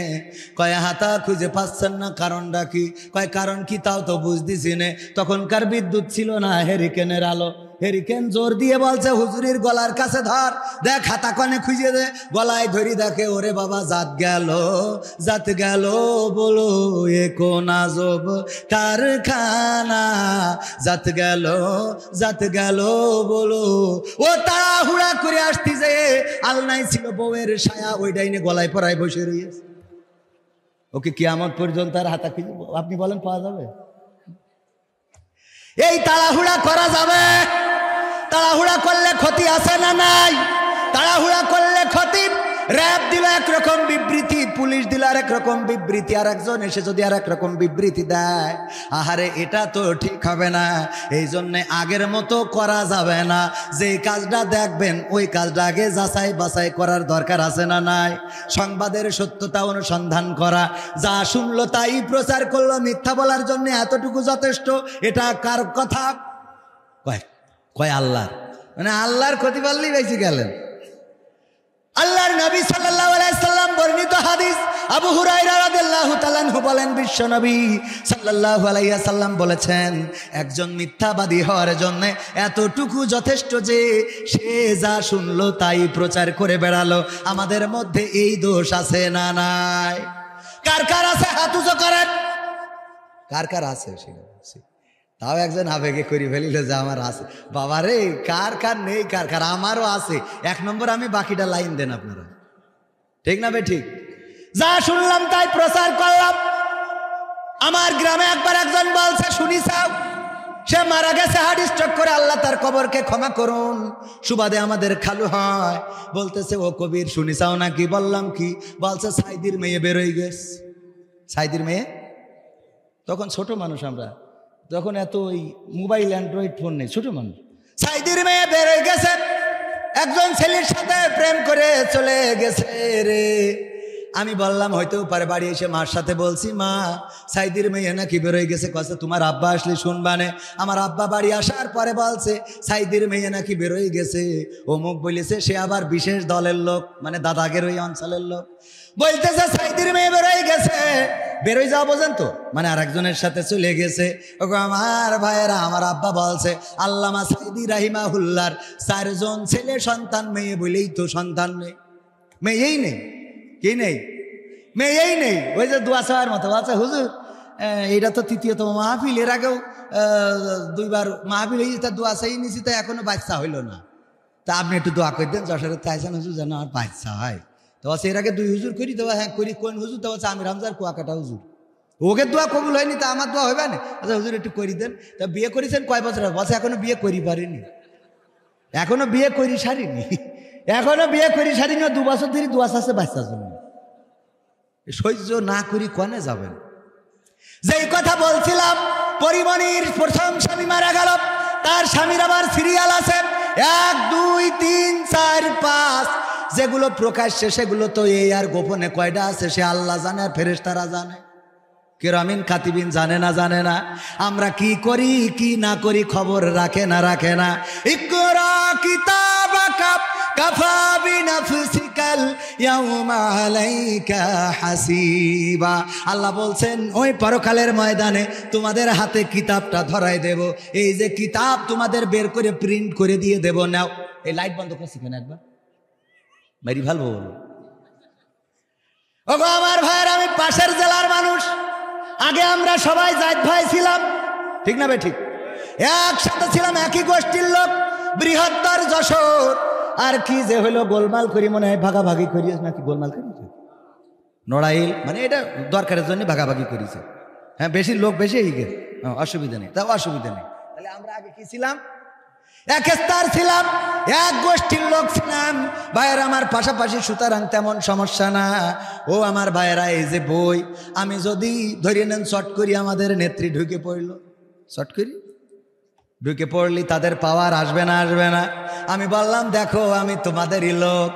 কয় হাতা খুঁজে পাচ্ছেন না, কারণটা কি? কয় কারণ কি তাও তো বুঝতেছি না। তখনকার বিদ্যুৎ ছিল না, হেরিকেনের আলো। হেরিকেন জোর দিয়ে বলছে, হুজুরির গলার কাছে ধর, দেখ হাতা কনে খুঁজে দে। গলায় ধরি দেখে, ওরে বাবা জাত গেল, জাত গেল বলো এ কোন আজব কারখানা, জাত গেল, জাত গেল বলো। ও তাড়াহুড়া করে আসতে যে আলনাই ছিল বউয়ের ছায়া, ওই ডাইনে গলায় পরায় বসে রয়েছে। ওকে কিয়ামত পর্যন্ত আর হাতা খুঁজে আপনি বলেন পাওয়া যাবে? এই তাড়াহুড়া করা যাবে? তাড়াহুড়া করলে ক্ষতি আছে না নাই? তাড়াহুড়া করলে ক্ষতি। র্যাব দিল একরকম বিবৃতি, পুলিশ দিল আর একরকম বিবৃতি, আর একজন এসে যদি আর একরকম বিবৃতি দেয়, আহারে এটা তো ঠিক হবে না। এই জন্যে আগের মতো করা যাবে না। যে কাজটা দেখবেন ওই কাজটা আগে যাচাই বাছাই করার দরকার আছে না নাই? সংবাদের সত্যতা অনুসন্ধান করা, যা শুনলো তাই প্রচার করলো, মিথ্যা বলার জন্য এতটুকু যথেষ্ট। এটা কার কথা? কয় আল্লাহর। মানে আল্লাহর ক্ষতি বললেই বেশি গেলেন। আল্লাহর নবী সাল্লাল্লাহু আলাইহি সাল্লাম বর্ণিত হাদিস, আবু হুরায়রা রাদিয়াল্লাহু তাআলা আনহু বলেন, বিশ্ব নবী সাল্লাল্লাহু আলাইহি সাল্লাম বলেছেন, একজন মিথ্যাবাদী হওয়ার জন্য এতটুকু যথেষ্ট যে সে যা শুনলো তাই প্রচার করে বেড়ালো। আমাদের মধ্যে এই দোষ আছে না নাই? কার কার আছে হাত উঁচু করেন। কার কার আছে? তাও একজন আবেগে করি ফেলিল যে আমার আছে। বাবারে কার কার নেই, কার কার? আমারও আছে। 1 নম্বর আমি, বাকিটা লাইন দেন আপনারা, ঠিক না বে ঠিক? যা শুনলাম তাই প্রচার করলাম। আমার গ্রামে একবার একজন বলছে, শুনি সাহ সে মারা গেছে হার্ট স্ট্রোক করে, আল্লাহ তার কবরকে ক্ষমা করুন। সুবাদে আমাদের খালু হয়, বলতেছে ও কবির শুনি চাও নাকি? বললাম কি? বলছে সাইদির মেয়ে বেরোয় গেছে। সাইদির মেয়ে? তখন ছোট মানুষ আমরা, তখন এত ওই মোবাইল অ্যান্ড্রয়েড ফোন নেই, ছোট মানুষ। সাইদির মেয়ে বেরোয় গেছে, একজন ছেলের সাথে প্রেম করে চলে গেছে রে। আমি বললাম হয়তো পারে, বাড়ি এসে মার সাথে বলছি, মা সাইদির মেয়ে নাকি বেরোয় গেছে। কছে তোমার আব্বা আসলে শুনবানে। আমার আব্বা বাড়ি আসার পরে বলছে সাইদির মেয়ে নাকি বেরোয় গেছে, অমুক বলেছে। সে আবার বিশেষ দলের লোক, মানে দাদাগের ওই অঞ্চলের লোক, বলতেছে সাইদির মেয়ে বেরোয় গেছে। বেরোয় যাওয়া বোঝেন তো, মানে আর একজনের সাথে চলে গেছে। ওগো আমার ভাইয়েরা, আমার আব্বা বলছে আল্লামা সাইদি রাহিমাহুল্লাহর 4 জন ছেলে সন্তান, মেয়ে বলেই তো সন্তান নেই। মেয়েই নেই। কি নেই? মেয়েই নেই। ওই যে দোয়া চাওয়ার মতো বলছে, হুজুর এইটা তো 3য়তম মাহফিল, এর আগেও 2বার মাহফিল হয়েছে, তা দোয়া চাই নিছি, তা এখনো বাচ্চা হইল না। তা আপনি একটু দোয়া করে দেন, যশোরে তাইছেন হুজুর যেন আমার বাচ্চা হয়। তো বলছে এর আগে 2 হুজুর করি, তো হ্যাঁ করি। কোন হুজুর? তো বলছে আমির হামজার কুয়াকাটা হুজুর। ওকে দোয়া কবুল হয়নি, তা আমার দোয়া হবে না? আচ্ছা হুজুর একটু করি দেন। তা বিয়ে করেছেন কয় বছর? বলছে এখনো বিয়ে করি পারিনি, এখনো বিয়ে করি সারিনি, এখনো বিয়ে করি সারিনি। 2 বছর ধরে দোয়া চাচ্ছে বাচ্চার জন্য। সহ্য না করি কনে যাবেন? যেই কথা বলছিলাম, পরিমণির প্রথম স্বামী মারা গেল, তার স্বামীর আবার সিরিয়াল আছে 1 2 3 4 5, যেগুলো প্রকাশ্যে সেগুলো তো এই আর গোপনে কয়টা আছে সে আল্লাহ জানে আর ফেরেশতারা জানে, কিরামিন কাতিবিন জানে না। আমরা কি করি কি না করি খবর রাখে না। ইকরা কিতাবাকা কাফা বিনাফসিকাল ইয়াউমা আলাইকা হাসিবা। আল্লাহ বলছেন ওই পরকালের ময়দানে তোমাদের হাতে কিতাবটা ধরাই দেব, এই যে কিতাব তোমাদের বের করে প্রিন্ট করে দিয়ে দেব। নাও, এই লাইট বন্ধ করছি কেন একবার মারি ভালো। ওগো আমার ভাইয়ের, আমি পাশের জেলার মানুষ, আগে আমরা সবাই জাত ভাই ছিলাম, ঠিক না বে ঠিক, একসাথে ছিলাম, একই গোষ্ঠীর লোক, বৃহত্তর যশোর। আর কি যে হলো গোলমাল করি, মনে হয় ভাগাভাগি করিস নাকি গোলমাল করিস, নড়াইল, মানে এটা দরকারের জন্য ভাগাভাগি করেছে। হ্যাঁ, বেশি লোক বেশি অসুবিধা নেই, তাও অসুবিধা নেই। তাহলে আমরা আগে কি ছিলাম? এক স্তর ছিলাম, এক গোষ্ঠীর লোক ছিলাম ভাইয়েরা আমার পাশাপাশি, সুতরাং তেমন সমস্যা না। ও আমার ভাইয়েরা, এই যে বই, আমি যদি ধরে নেন শর্ট করি, আমাদের নেত্রী ঢুকে পড়ল, শর্ট করি ঢুকে পড়লি, তাদের পাওয়ার আসবে না? আমি বললাম দেখো আমি তোমাদেরই লোক,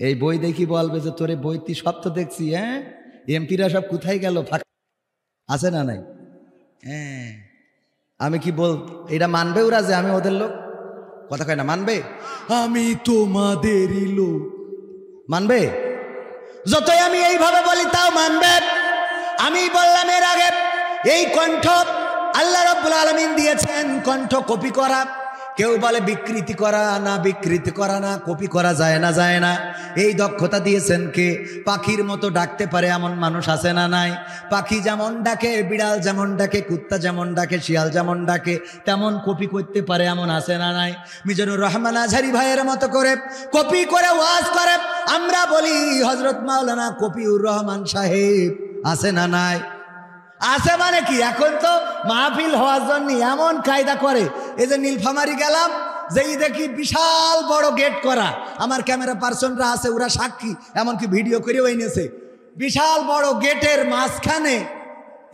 এই বই দেখি বলবে যে তোরে বই তুই সব তো দেখছি, হ্যাঁ এমপিরা সব কোথায় গেল, ফাঁকা আছে না নাই? হ্যাঁ, আমি কি বল, এটা মানবে ওরা যে আমি ওদের লোক? কথা কয় না, মানবে? আমি তোমাদেরই লোক, মানবে? যতই আমি এইভাবে বলি তাও মানবে। আমি বললাম এর আগে, এই কণ্ঠ আল্লাহ রাব্বুল আলামিন দিয়েছেন, কণ্ঠ কপি করা, কেউ বলে বিকৃতি করা না, কপি করা যায় না। এই দক্ষতা দিয়েছেন কে? পাখির মতো ডাকতে পারে এমন মানুষ আছে না নাই? পাখি যেমন ডাকে, বিড়াল যেমন ডাকে, কুত্তা যেমন ডাকে, শিয়াল যেমন ডাকে, তেমন কপি করতে পারে এমন আছে না নাই? মিজানুর রহমান আজহারী ভাইয়ের মতো করে কপি করে ওয়াজ করে। আমরা বলি হযরত মাওলানা কপিউর রহমান সাহেব আছে না নাই? আছে মানে কি, এখন তো মাহফিল হওয়ার জন্য এমন কায়দা করে, এই যে নীলফামারী গেলাম, যেই দেখি বিশাল বড় গেট করা, আমার ক্যামেরা পার্সনরা আছে, ওরা সাক্ষী, এমনকি ভিডিও করেও এনেছে, বিশাল বড় গেটের মাঝখানে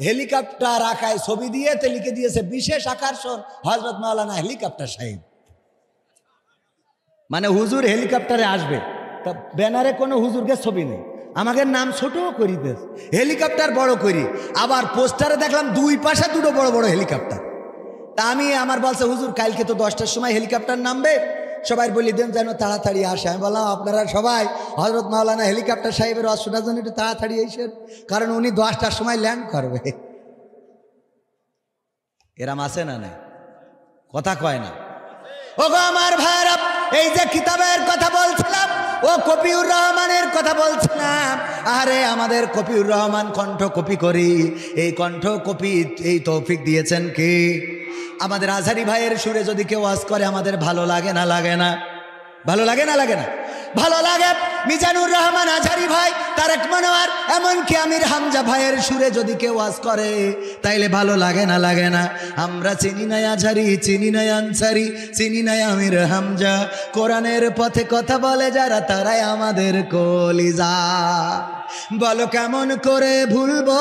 হেলিকপ্টার আঁকায় ছবি দিয়ে লিখে দিয়েছে বিশেষ আকর্ষণ হযরত মাওলানা হেলিকপ্টার সাহেব, মানে হুজুর হেলিকপ্টারে আসবে। তা ব্যানারে কোনো হুজুরকে ছবি নেই, আমাদের নাম ছোট করি দেশ, হেলিকপ্টার বড় করি, আবার পোস্টারে দেখলাম 2 পাশে 2 বড় বড় হেলিকপ্টার। তা আমি আমার বলছে হুজুর কালকে তো 10টার সময় হেলিকপ্টার নামবে, সবাই বলি দেন যেন তাড়াতাড়ি আসে। আমি বললাম আপনারা সবাই হযরত মাওলানা হেলিকপ্টার সাহেবের অসুবিধার জন্য একটু তাড়াতাড়ি এসেন, কারণ উনি 10টার সময় ল্যান্ড করবে। এরাম আছে না নাই? কথা কয় না। ওগো আমার ভাইরা, এই যে কিতাবের কথা বলছিলাম, ও কপিউর রহমানের কথা বলছিলাম, আরে আমাদের কপিউর রহমান কণ্ঠ কপি করি, এই কণ্ঠ কপি এই তৌফিক দিয়েছেন কে? আমাদের আজহারী ভাইয়ের সুরে যদি কেউ ওয়াজ করে আমাদের ভালো লাগে না? ভালো লাগে। মিজানুর রহমান আজহারী ভাই, তারেক মনোয়ার, এমনকি আমির হামজা ভাইয়ের সুরে যদি কেউ ওয়াজ করে তাইলে ভালো লাগে না? আমরা চিনি নাই আজহারী, চিনি নাই আনসারী, চিনি নাই আমির হামজা, কোরআনের পথে কথা বলে যারা তারাই আমাদের কলিজা। বলো কেমন করে ভুলবো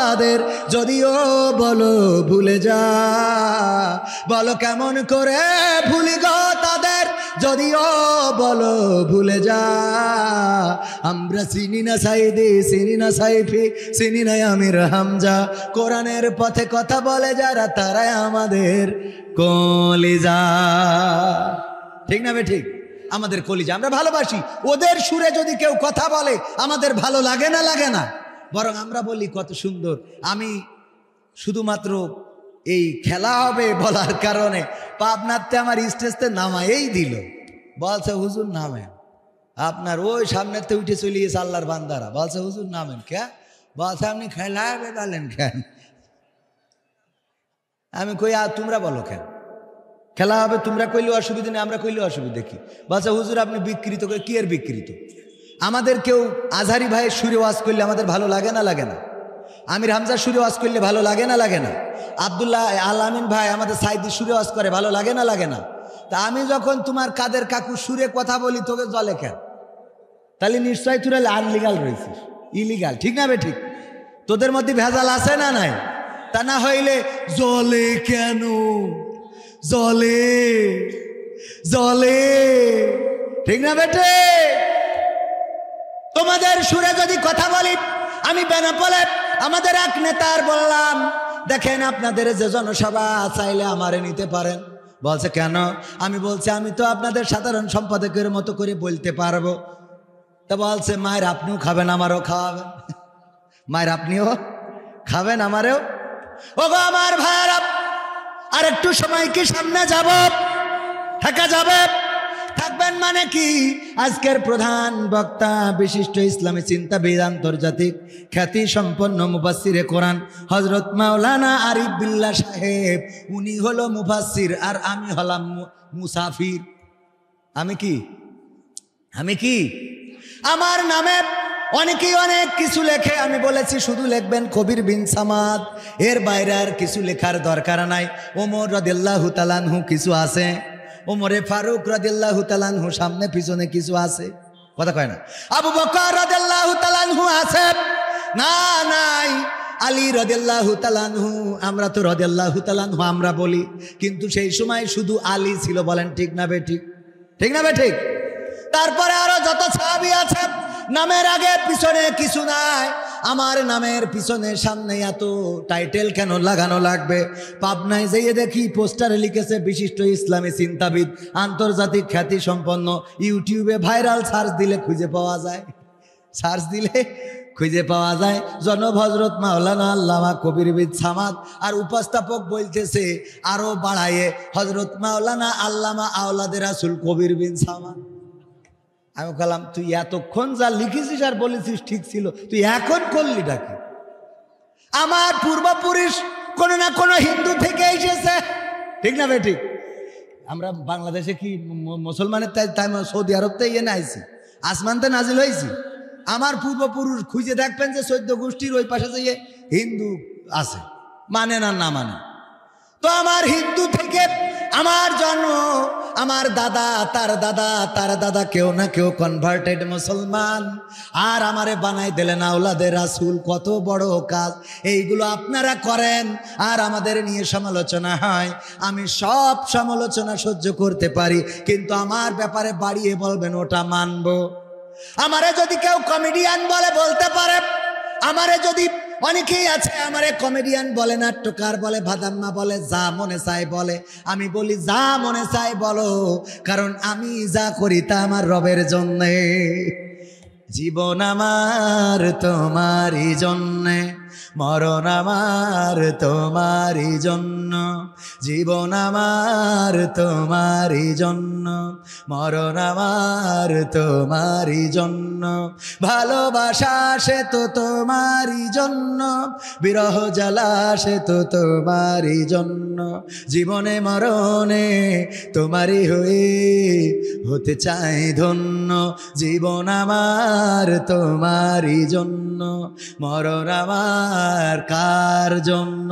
তাদের, যদিও বলো ভুলে যা, বলো কেমন করে ভুলি গো তাদের, যদিও বলো ভুলে যা। আমরা চিনি না সাইদি, চিনি না সাইফি, চিনি না আমির হামজা, কোরআনের পথে কথা বলে যারা তারাই আমাদের কলিজা। ঠিক না বে ঠিক? আমাদের কলিজা, আমরা ভালোবাসি। ওদের সুরে যদি কেউ কথা বলে আমাদের ভালো লাগে না, বরং আমরা বলি কত সুন্দর। আমি শুধুমাত্র এই খেলা হবে বলার কারণে পাবনাতে আমার স্টেজতে নামাই দিল, বলছে হুজুর নামেন, আপনার ওই সামনেতে উঠে চলে গেছে আল্লাহর বান্দারা, বলছে হুজুর নামেন। কে বলছে আপনি খেলা হবে বলেন কেন? আমি কই আর তোমরা বলো কেন খেলা হবে? তোমরা কইলে অসুবিধা নেই, আমরা কইলে অসুবিধা কি? বলছে হুজুর আপনি বিকৃত করে কি? এর বিকৃত? আমাদের কেউ আজহারী ভাইয়ের সুরে ওয়াজ করলে আমাদের ভালো লাগে না? আমির হামজার সুরে ওয়াজ করলে ভালো লাগে না? আব্দুল্লাহ আল আমিন ভাই আমাদের সাইদির সুরে ওয়াজ করে, ভালো লাগে না? তা আমি যখন তোমার কাদের কাকু সুরে কথা বলি তোকে জলে কেন? তাহলে নিশ্চয়ই তোরা আনলিগাল রয়েছিস, ইলিগাল। ঠিক না বে ঠিক? তোদের মধ্যে ভেজাল আছে না নাই? তা না হইলে জলে কেন, জলে জলে, ঠিক না বেটে? তোমাদের সুরে যদি কথা বলি, আমি বেনাপোলে আমাদের এক নেতার বললাম, দেখেন আপনাদের যে জনসভা চাইলে আমারে নিতে পারেন। বলছে কেন? আমি বলছি আমি তো আপনাদের সাধারণ সম্পাদকের মতো করে বলতে পারবো। তা বলছে মায়ের আপনিও খাবেন আমারও খাওয়াবেন, মায়ের আপনিও খাবেন আমারও। ও গো আমার ভাইরা, আর একটু সময় কি সামনে যাব? থাকা যাবে? থাকবেন মানে কি? আজকের প্রধান বক্তা বিশিষ্ট ইসলামী চিন্তাবিদ, আন্তর্জাতিক খ্যাতি সম্পন্ন মুফাসসিরে কোরআন হযরত মাওলানা আরিফ বিল্লাহ সাহেব, উনি হলো মুফাসসির আর আমি হলাম মুসাফির। আমি কি আমার নামে অনেকেই অনেক কিছু লেখে, আমি বলেছি শুধু লিখবেন কবির বিন সামাদ, এর বাইরে আর কিছু লেখার দরকার নাই। ওমর রাদিয়াল্লাহু তাআলা আনহু কিছু আছে, ওমরে ফারুক রাদিয়াল্লাহু তাআলা আনহু সামনে পিছনে কিছু আছে, কথা কয় না? আবু বকর রাদিয়াল্লাহু তাআলা আনহু আছে না? নাই। আলী রাদিয়াল্লাহু তাআলা আনহু, আমরা তো রাদিয়াল্লাহু তাআলা আনহু আমরা বলি, কিন্তু সেই সময় শুধু আলী ছিল। বলেন ঠিক না বে ঠিক? ঠিক না বে ঠিক? তারপরে আরো যত সাহাবী আছে, নামের আগে পিছনে কিছু নাই। আমার নামের পিছনে সামনে এত টাইটেল কেন লাগানো লাগবে? পাবনায় যেয়ে দেখি পোস্টারে লিখেছে বিশিষ্ট ইসলামী চিন্তাবিদ, আন্তর্জাতিক খ্যাতি সম্পন্ন। ইউটিউবে ভাইরাল সার্চ দিলে খুঁজে পাওয়া যায়, সার্চ দিলে খুঁজে পাওয়া যায় জনাব হযরত মাওলানা আল্লামা কবির বিন সামাদ। আর উপস্থাপক বলতেছে আরো বাড়ায়ে হযরত মাওলানা আল্লামা আওলাদে রাসূল কবির বিন সামাদ। আমি বললাম তুই এতক্ষণ যা লিখেছিস আর বলেছিস ঠিক ছিল, তুই এখন করলি ডাকি? আমার পূর্বপুরুষ কোনো না কোনো হিন্দু থেকে এসেছে, ঠিক না বেঠিক? আমরা বাংলাদেশে কি মুসলমানের তাই সৌদি আরবতে ইয়ে না আইছি, আসমানতে নাজিল হয়েছি। আমার পূর্বপুরুষ খুঁজে দেখবেন যে 14 গোষ্ঠীর ওই পাশে যে হিন্দু আছে, মানে না মানে। তো আমার হিন্দু থেকে আমার জন্ম, আমার দাদা তার দাদা তার দাদা কেউ না কেউ কনভার্টেড মুসলমান, আর আমারে বানাই দিলেন আওলাদে রাসূল। কত বড় কাজ এইগুলো আপনারা করেন, আর আমাদের নিয়ে সমালোচনা হয়। আমি সব সমালোচনা সহ্য করতে পারি, কিন্তু আমার ব্যাপারে বাড়িয়ে বলবেন ওটা মানবো। আমারে যদি কেউ কমেডিয়ান বলে বলতে পারে, আমারে যদি অনেকেই আছে আমারে কমেডিয়ান বলে, নাট্যকার বলে, ভাদাম্মা বলে, যা মনে চায় বলে। আমি বলি যা মনে চায় বলো, কারণ আমি যা করি তা আমার রবের জন্যে। জীবন আমার তোমারই জন্যে, মরণ আমার তোমারই জন্য। জীবন আমার তোমারই জন্য, মরণ আমার তোমারই জন্য। ভালোবাসা সে তো তোমারই জন্য, বিরহ জ্বালা সে তো তোমারই জন্য। জীবনে মরণে তোমারই হয়ে হতে চাই ধন্য। জীবন আমার তোমারই জন্য, মরণ আমার কার জন্য?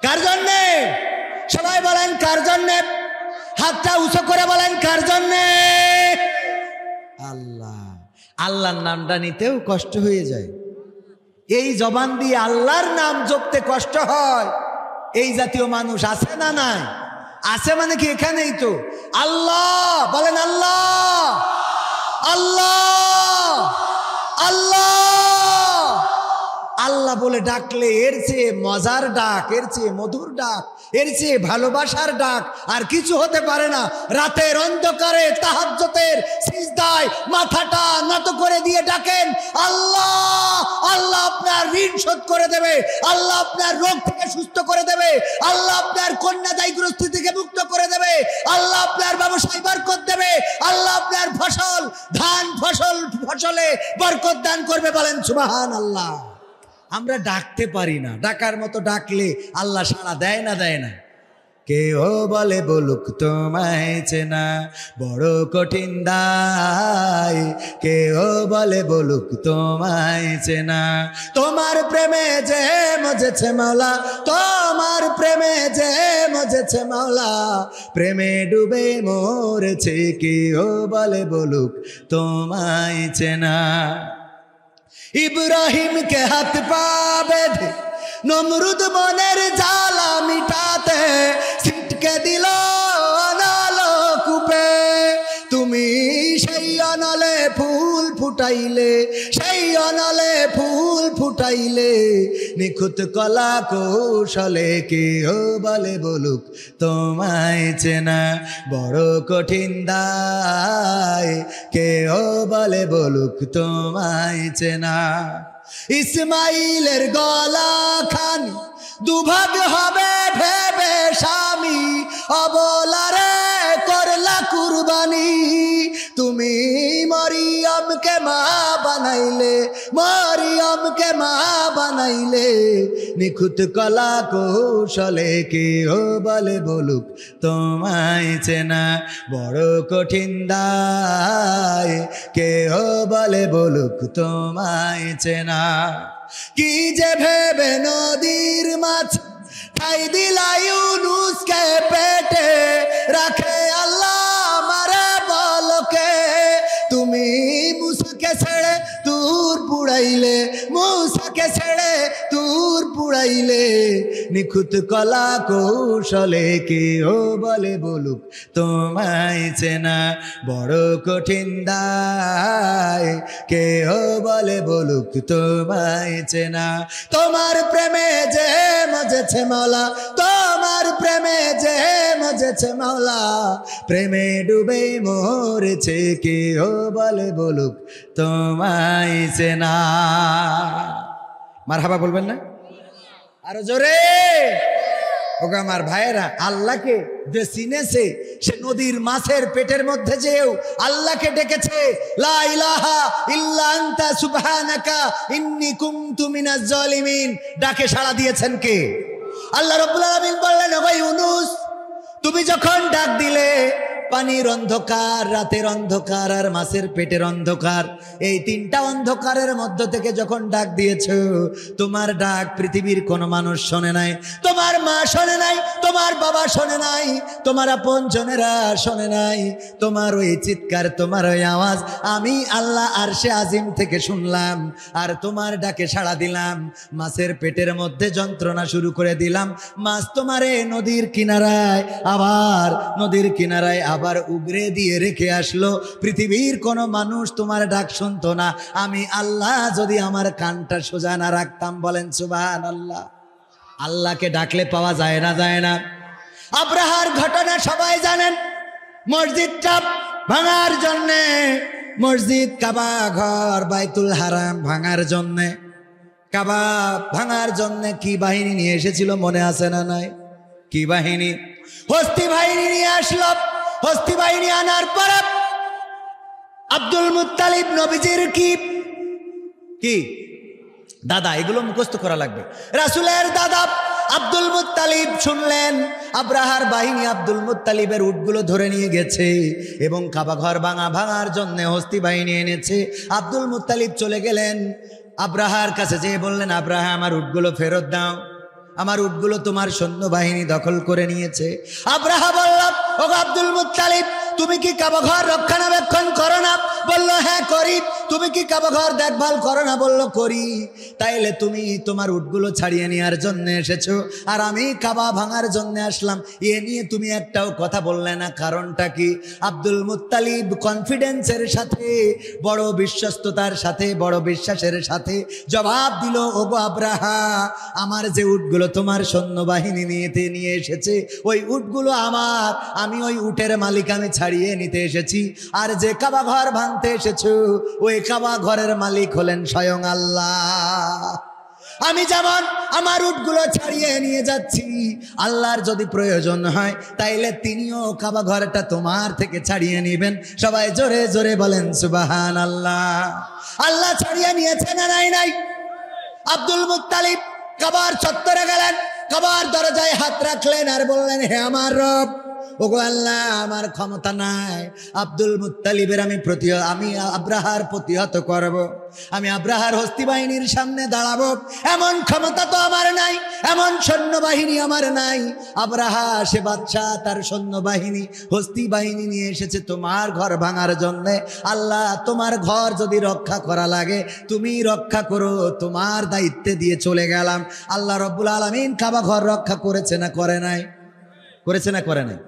কার জন্যে? সবাই বলেন কার জন্যে? হাতটা উঁচু করে বলেন কার জন্যে? আল্লাহ। আল্লাহর নামটা নিতেও কষ্ট হয়ে যায়, এই জবান দিয়ে আল্লাহর নাম জপতে কষ্ট হয়। এই জাতীয় মানুষ আছে না নাই? আছে মানে কি এখানেই তো। আল্লাহ বলেন, আল্লাহ আল্লাহ আল্লাহ আল্লাহ বলে ডাকলে এর চেয়ে মজার ডাক, এর চেয়ে মধুর ডাক, এর চেয়ে ভালোবাসার ডাক আর কিছু হতে পারে না। রাতের অন্ধকারে তাহাজ্জুদের সিজদায় মাথাটা নত করে দিয়ে ডাকেন আল্লাহ। আল্লাহ আপনার ঋণ শোধ করে দেবে, আল্লাহ আপনার রোগ থেকে সুস্থ করে দেবে, আল্লাহ আপনার কন্যাদায়গ্রস্ত থেকে মুক্ত করে দেবে, আল্লাহ আপনার ব্যবসায় বরকত দেবে, আল্লাহ আপনার ফসল ধান ফসলে বরকত দান করবে। বলেন সুবহানাল্লাহ। আমরা ডাকতে পারি না, ডাকার মতো ডাকলে আল্লাহ সাড়া দেয় না, দেয় না। কেউ বলে বলুক তোমায় চেনা বড় কঠিন দায়, কেউ বলে বলুক তোমায় চেনা। তোমার প্রেমে যে মজেছে মাওলা, তোমার প্রেমে যে মজেছে মাওলা, প্রেমে ডুবে মরেছে। কেউ বলে বলুক তোমায় চেনা। ইব্রাহিমকে হাত পা বেঁধে নমরুদ মনের জ্বালা মিটাতে ছিটকে দিল অনালো কূপে। তুমি সেই অনলে ফুল ফুটাইলে, সেই অনলে ফুল ফুটাইলে, নিখুঁত কলা কৌশলে কেউ বলে বলুক তোমায় চেনা বড় কঠিন দায়, কেউ বলে বলুক তোমায় চেনা। ইসমাইলের গলা খানি দুভাগ হবে ভেবে স্বামী, অবলারে করলা কুরবানি। তুমি মরিয়মকে মা বানাইলে, মরিয়মকে মা বানাইলে, নিখুঁত কলা কৌশলে কেউ বলে বলুক তোমায় চেনা বড় কঠিন দায়, কেউ বলে বলুক তোমায় চেনা। কি যে ভেবে নদীর মাছ ঠাই দিলা ইউনুসকে পেটে, রাখে আল্লাহ মারে বলকে। তুমি মুসাকে ছেড়ে তুর পুড়াইলে, মুসাকে ছেড়ে তুর পুড়াইলে, নিখুঁত কলা কৌশলে কেউ বলে বলুক তোমায় চেনা বড় কঠিন দায়, কেউ বলে বলুক তোমায় চেনা। তোমার প্রেমে যে মজেছে মাওলা, তোমার প্রেমে যে মজেছে মাওলা, প্রেমে ডুবে মরেছে কেউ বলে বলুক তোমায় চেনা। মারহাবা বলবেন না? আরো জোরে। ওগো আমার ভাইয়েরা, আল্লাহকে যে চিনেছে সে নদীর মাছের পেটের মধ্যে যেও আল্লাহকে ডেকেছে, লা ইলাহা ইল্লা আনতা সুবহানাকা ইন্নী কুনতু মিনাজ জালিমিন। ডাকে সাড়া দিয়েছেন কে? আল্লাহ রাব্বুল আলামিন বললেন, ওগো ইউনুস, তুমি যখন ডাক দিলে পানির অন্ধকার, রাতের অন্ধকার আর মাছের পেটের অন্ধকার, এই তিনটা অন্ধকারের মধ্য থেকে যখন ডাক দিয়েছো, তোমার ডাক পৃথিবীর কোনো মানুষ শোনে নাই, তোমার মা শোনে নাই, তোমার বাবা শোনে নাই, তোমার আপনজনেরা শোনে নাই, তোমার ওই চিৎকার, তোমার ওই আওয়াজ আমি আল্লাহ আরশে আজিম থেকে শুনলাম। আর তোমার ডাকে সাড়া দিলাম, মাছের পেটের মধ্যে যন্ত্রণা শুরু করে দিলাম। মাছ তোমারে নদীর কিনারায়, আবার নদীর কিনারায় আবার উগরে দিয়ে রেখে আসলো। পৃথিবীর কোনো মানুষ তোমার ডাক শুনতো না, আমি আল্লাহ যদি আমার কানটা সোজা না রাখতাম। বলেন সুবহানাল্লাহ। আল্লাহকে ডাকলে পাওয়া যায় না, যায় না? আব্রাহার ঘটনা সবাই জানেন। মসজিদটা ভাঙার জন্যে, মসজিদ কাবা ঘর বাইতুল হারাম ভাঙার জন্যে, কাবা ভাঙার জন্যে কি বাহিনী নিয়ে এসেছিল মনে আছে না? নাই। কি বাহিনী? হস্তি বাহিনী নিয়ে আসলো। হস্তি বাহিনী আনার পর আব্দুল মুত্তালিব নবীজির কি দাদা, এগুলো মুখস্থ করা লাগবে। রাসূলের দাদা আব্দুল মুত্তালিব শুনলেন আব্রাহার বাহিনী আব্দুল মুত্তালিবের উটগুলো ধরে নিয়ে গেছে এবং কাবা ঘর ভাঙার জন্য হস্তি বাহিনী এনেছে। আব্দুল মুত্তালিব চলে গেলেন আব্রাহার কাছে, যেয়ে বললেন, আব্রাহা আমার উটগুলো ফেরত দাও, আমার উটগুলো তোমার সৈন্যবাহিনী দখল করে নিয়েছে। আব্রাহা বলল, ওগো আব্দুল মুত্তালিব, তুমি কি কাবা ঘর রক্ষণাবেক্ষণ করো না? বলল, হ্যাঁ করি। তুমি কি কাবা ঘর দেখভাল করো না? বলল, করি। তাইলে তুমি তোমার উটগুলো ছাড়িয়ে নেওয়ার জন্য এসেছো, আর আমি কাবা ভাঙার জন্য আসলাম, এ নিয়ে তুমি একটাও কথা বললে না, কারণটা কি? আব্দুল মুত্তালিব কনফিডেন্সের সাথে, বড় বিশ্বস্ততার সাথে, বড় বিশ্বাসের সাথে জবাব দিল, ওগো আব্রাহা, আমার যে উটগুলো তোমার সৈন্যবাহিনী নিয়ে এসেছে, ওই উটগুলো আমার, আমি ওই উটের মালিক, আমি ছাড়িয়ে নিতে এসেছি। আর যে কাবা ঘর ভাঙতে এসেছো, ওই কাবা ঘরের মালিক হলেন স্বয়ং আল্লাহ। আমি যেমন আমার উটগুলো ছাড়িয়ে নিয়ে যাচ্ছি, আল্লাহর যদি প্রয়োজন হয় তাইলে তিনিও কাবা ঘরটা তোমার থেকে ছাড়িয়ে নেবেন। সবাই জোরে জোরে বলেন সুবহানাল্লাহ। আল্লাহ ছাড়িয়ে নিয়েছে না? নাই নাই। আব্দুল মুত্তালিব কাবার চত্বরে গেলেন, কাবার দরজায় হাত রাখলেন আর বললেন, হে আমার রব, ওগো আল্লাহ, আমার ক্ষমতা নাই, আব্দুল মুত্তালিবের আমি আব্রাহার প্রতিহত করব, আমি আব্রাহার হস্তি বাহিনীর সামনে দাঁড়াবো, এমন ক্ষমতা তো আমার নাই, এমন সৈন্যবাহিনী আমার নাই। আব্রাহা সে বাদশাহ, তার সৈন্যবাহিনী হস্তি বাহিনী নিয়ে এসেছে তোমার ঘর ভাঙার জন্যে। আল্লাহ, তোমার ঘর যদি রক্ষা করা লাগে তুমি রক্ষা করো, তোমার দায়িত্বে দিয়ে চলে গেলাম। আল্লাহ রব্বুল আলামিন কাবা ঘর রক্ষা করেছে না করে নাই? করেছে না করে নাই?